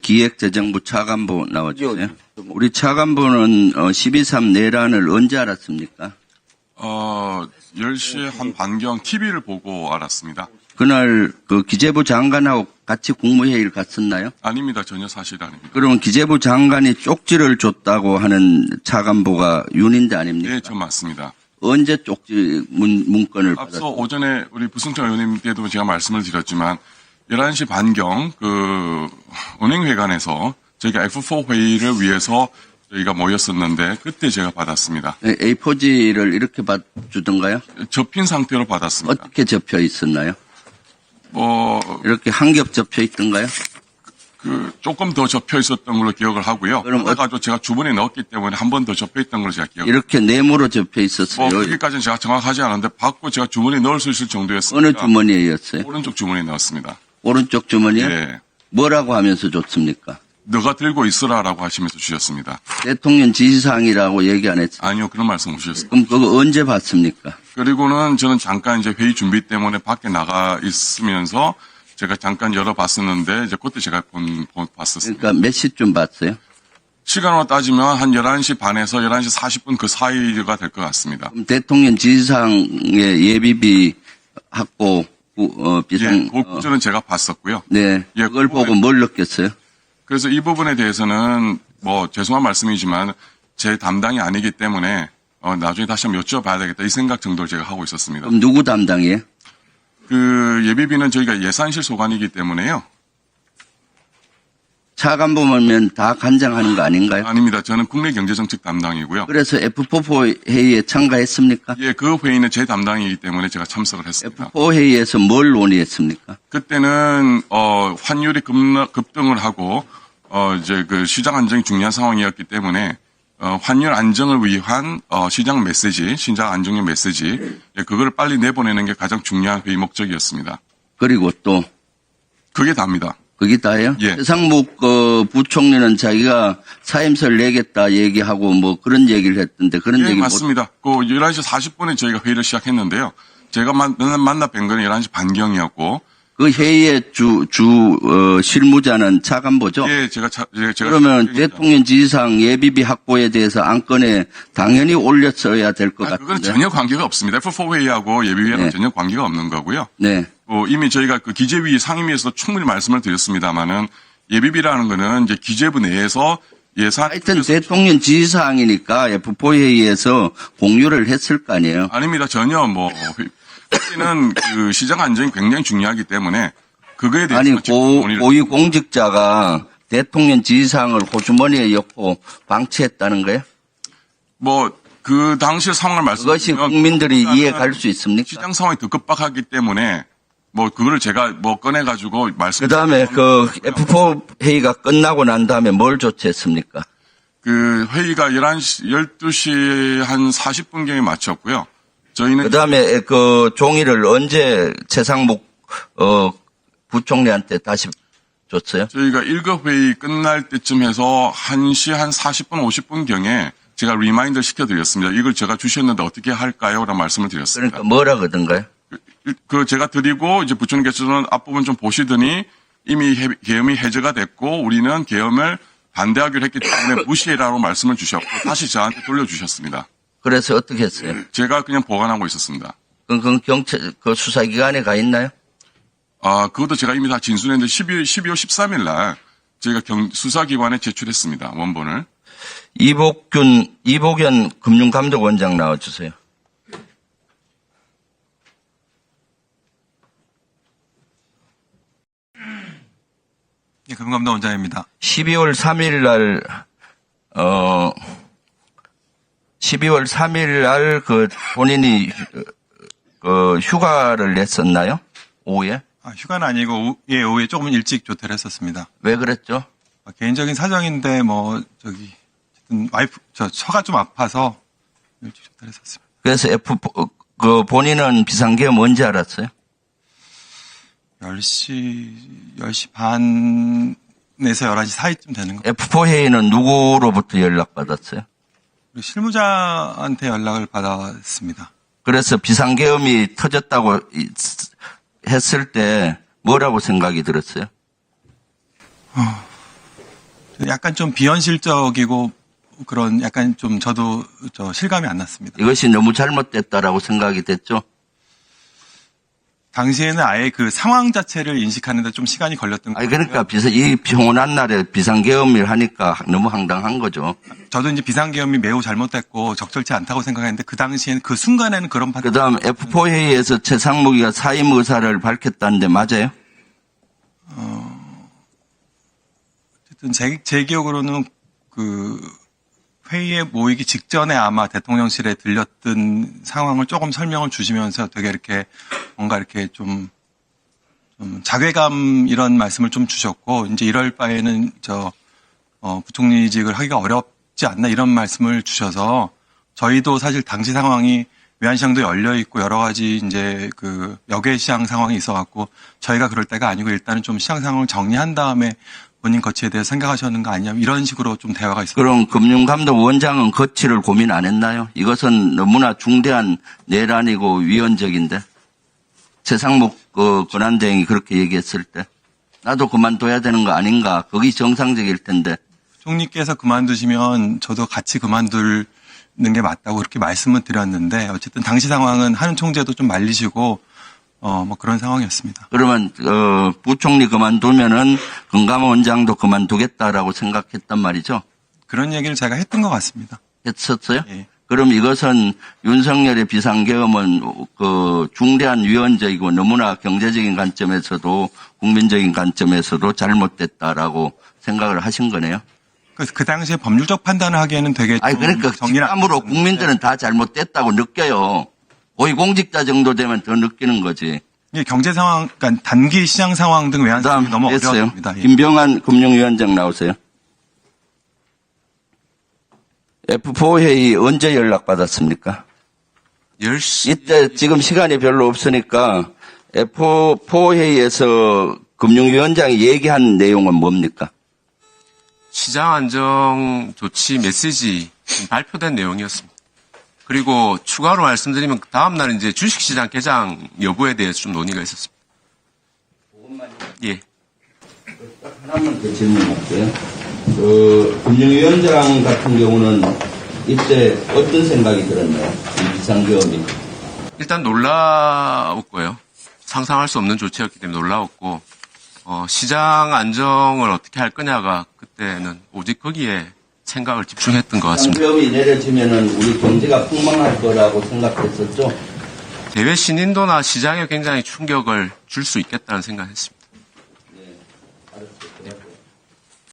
기획재정부 차관보 나와주세요. 우리 차관보는 12.3 내란을 언제 알았습니까? 10시에 한 반경 TV를 보고 알았습니다. 그날 그 기재부 장관하고 같이 국무회의를 갔었나요? 아닙니다. 전혀 사실 아닙니다. 그러면 기재부 장관이 쪽지를 줬다고 하는 차관보가 윤인대 아닙니까? 네, 전 맞습니다. 언제 쪽지 문건을 앞서 받았어요? 오전에 우리 부승철 의원님께도 제가 말씀을 드렸지만 11시 반경 그 은행회관에서 저희가 F4 회의를 위해서 저희가 모였었는데 그때 제가 받았습니다. A4지를 이렇게 주던가요? 접힌 상태로 받았습니다. 어떻게 접혀 있었나요? 이렇게 한 겹 접혀 있던가요? 조금 더 접혀 있었던 걸로 기억을 하고요. 그럼 그래가지고 제가 주머니에 넣었기 때문에 한 번 더 접혀 있던 걸로 제가 기억을. 이렇게 네모로 접혀 있었어요. 거기까지는 제가 정확하지 않은데 받고 제가 주머니에 넣을 수 있을 정도였습니다. 어느 주머니였어요? 오른쪽 주머니에 넣었습니다. 오른쪽 주머니요? 네. 뭐라고 하면서 줬습니까? 너가 들고 있으라라고 하시면서 주셨습니다. 대통령 지시사항이라고 얘기 안 했어요. 아니요, 그런 말씀 주셨습니다. 그럼 그거 언제 봤습니까? 그리고는 저는 잠깐 이제 회의 준비 때문에 밖에 나가 있으면서 제가 잠깐 열어봤었는데 이제 그때 제가 봤었습니다. 그러니까 몇 시쯤 봤어요? 시간으로 따지면 한 11시 반에서 11시 40분 그 사이가 될 것 같습니다. 그럼 대통령 지시사항의 예비비 확보 비상 그 구조는 제가 봤었고요. 네, 예, 그걸 보고 뭘 느꼈어요? 그래서 이 부분에 대해서는 죄송한 말씀이지만 제 담당이 아니기 때문에 나중에 다시 한번 여쭤봐야 되겠다 이 생각 정도를 제가 하고 있었습니다. 그럼 누구 담당이에요? 그 예비비는 저희가 예산실 소관이기 때문에요. 차관보면 다 간장하는 거 아닌가요? 아닙니다. 저는 국내경제정책 담당이고요. 그래서 F4 회의에 참가했습니까? 예, 그 회의는 제 담당이기 때문에 제가 참석을 했습니다. F4 회의에서 뭘 논의했습니까? 그때는 환율이 급등을 하고 이제 그 시장 안정이 중요한 상황이었기 때문에 환율 안정을 위한 시장 메시지, 시장 안정의 메시지, 그거를 빨리 내보내는 게 가장 중요한 회의 목적이었습니다. 그리고 또 그게 답니다. 그게 다예요? 예. 최상목 부총리는 자기가 사임설 내겠다 얘기하고 뭐 그런 얘기를 했던데 그런 예, 얘기 맞습니다. 그 11시 40분에 저희가 회의를 시작했는데요. 제가 만나 뵌 거는 11시 반경이었고. 그 회의의 실무자는 차관보죠? 예, 제가 그러면 대통령 지시사항 예비비 확보에 대해서 안건에 당연히 올렸어야 될 것 같은데. 그건 전혀 관계가 없습니다. F4 회의하고 예비비하고 네. 전혀 관계가 없는 거고요. 네. 이미 저희가 그 기재위 상임위에서 충분히 말씀을 드렸습니다만은 예비비라는 거는 이제 기재부 내에서 예산. 하여튼 대통령 지시사항이니까 F4 회의에서 공유를 했을 거 아니에요? 아닙니다. 전혀 그때는 그 시장 안정이 굉장히 중요하기 때문에 그거에 대해서 아니 고위 공직자가 대통령 지시사항을 호주머니에 넣고 방치했다는 거예요? 그 당시 상황을 그것이 말씀드리면 국민들이 이해 갈 수 있습니까? 시장 상황이 더 급박하기 때문에 그거를 제가 꺼내가지고 말씀. 그다음에 그 F4 회의가 끝나고 난 다음에 뭘 조치했습니까? 그 회의가 12시 한 40분경에 마쳤고요. 저희는 그다음에 그 종이를 언제 최상목 부총리한테 다시 줬어요? 저희가 1급 회의 끝날 때쯤 해서 1시 한 40분 50분경에 제가 리마인드 시켜드렸습니다. 이걸 제가 주셨는데 어떻게 할까요? 라는 말씀을 드렸습니다. 그러니까 뭐라 그러던가요? 제가 드리고 이제 부총리께서는 앞부분 좀 보시더니 이미 계엄이 해제가 됐고 우리는 계엄을 반대하기로 했기 때문에 무시해라고 말씀을 주셨고 다시 저한테 돌려주셨습니다. 그래서 어떻게 했어요? 제가 그냥 보관하고 있었습니다. 그건 경찰 그 수사기관에 가 있나요? 그것도 제가 이미 다 진술했는데 12월 13일 날 저희가 수사기관에 제출했습니다. 원본을. 이복연 금융감독원장 나와주세요. 예, 금감독원장입니다. 12월 3일 날, 12월 3일 날 본인이 휴가를 냈었나요? 오후에? 휴가는 아니고 오후에 조금 일찍 조퇴를 했었습니다. 왜 그랬죠? 개인적인 사정인데 어쨌든 처가 좀 아파서 일찍 조퇴를 했었습니다. 그래서 본인은 비상계엄 언제 알았어요? 10시 반에서 11시 사이쯤 되는 것 같아요. F4 회의는 누구로부터 연락받았어요? 실무자한테 연락을 받았습니다. 그래서 비상계엄이 터졌다고 했을 때 뭐라고 생각이 들었어요? 약간 좀 비현실적이고 그런 약간 좀 저도 실감이 안 났습니다. 이것이 너무 잘못됐다라고 생각이 됐죠. 당시에는 아예 그 상황 자체를 인식하는데 좀 시간이 걸렸던 아니, 거예요. 그러니까 이 평온한 날에 비상계엄을 하니까 너무 황당한 거죠. 저도 이제 비상계엄이 매우 잘못됐고 적절치 않다고 생각했는데 그 당시에는 그 순간에는 그런 그 다음 F4 회의에서 최상무기가 사임 의사를 밝혔다는데 맞아요? 어쨌든 제 기억으로는 그 회의에 모이기 직전에 아마 대통령실에 들렸던 상황을 조금 설명을 주시면서 되게 이렇게 뭔가 이렇게 좀 자괴감 이런 말씀을 좀 주셨고 이제 이럴 바에는 부총리직을 하기가 어렵지 않나 이런 말씀을 주셔서 저희도 사실 당시 상황이 외환시장도 열려 있고 여러 가지 이제 그 역외 시장 상황이 있어갖고 저희가 그럴 때가 아니고 일단은 좀 시장 상황을 정리한 다음에 본인 거치에 대해서 생각하셨는 거 아니냐 이런 식으로 좀 대화가 있었습니다. 그럼 금융감독원장은 거치를 고민 안 했나요? 이것은 너무나 중대한 내란이고 위헌적인데 최상목 권한대행이 그렇게 얘기했을 때 나도 그만둬야 되는 거 아닌가? 그게 정상적일 텐데. 총리께서 그만두시면 저도 같이 그만두는 게 맞다고 그렇게 말씀을 드렸는데 어쨌든 당시 상황은 한 총재도 좀 말리시고 뭐 그런 상황이었습니다. 그러면 부총리 그만두면은 금감원장도 그만두겠다라고 생각했단 말이죠. 그런 얘기를 제가 했던 것 같습니다. 했었어요? 예. 그럼 이것은 윤석열의 비상계엄은 그 중대한 위헌적이고 너무나 경제적인 관점에서도 국민적인 관점에서도 잘못됐다라고 생각을 하신 거네요. 그 당시에 법률적 판단을 하기에는 되게 아니 그러니까 직감으로 국민들은 다 잘못됐다고 느껴요. 고위공직자 정도 되면 더 느끼는 거지. 이게 경제 상황, 그러니까 단기 시장 상황 등 외환 상황이 너무 됐어요. 어려웠습니다. 예. 김병환 금융위원장 나오세요. F4 회의 언제 연락받았습니까? 10시. 이때 지금 시간이 별로 없으니까 F4 회의에서 금융위원장이 얘기한 내용은 뭡니까? 시장 안정 조치 메시지 발표된 내용이었습니다. 그리고 추가로 말씀드리면 다음날 이제 주식시장 개장 여부에 대해서 좀 논의가 있었습니다. 예. 하나만 더 질문할게요. 금융위원장 같은 경우는 이때 어떤 생각이 들었나요? 이 비상계엄이. 일단 놀라웠고요. 상상할 수 없는 조치였기 때문에 놀라웠고, 시장 안정을 어떻게 할 거냐가 그때는 오직 거기에 생각을 집중했던 것 같습니다. 비상계엄이 내려지면은 우리 경제가 폭망할 거라고 생각했었죠. 대외 신인도나 시장에 굉장히 충격을 줄 수 있겠다는 생각을 했습니다.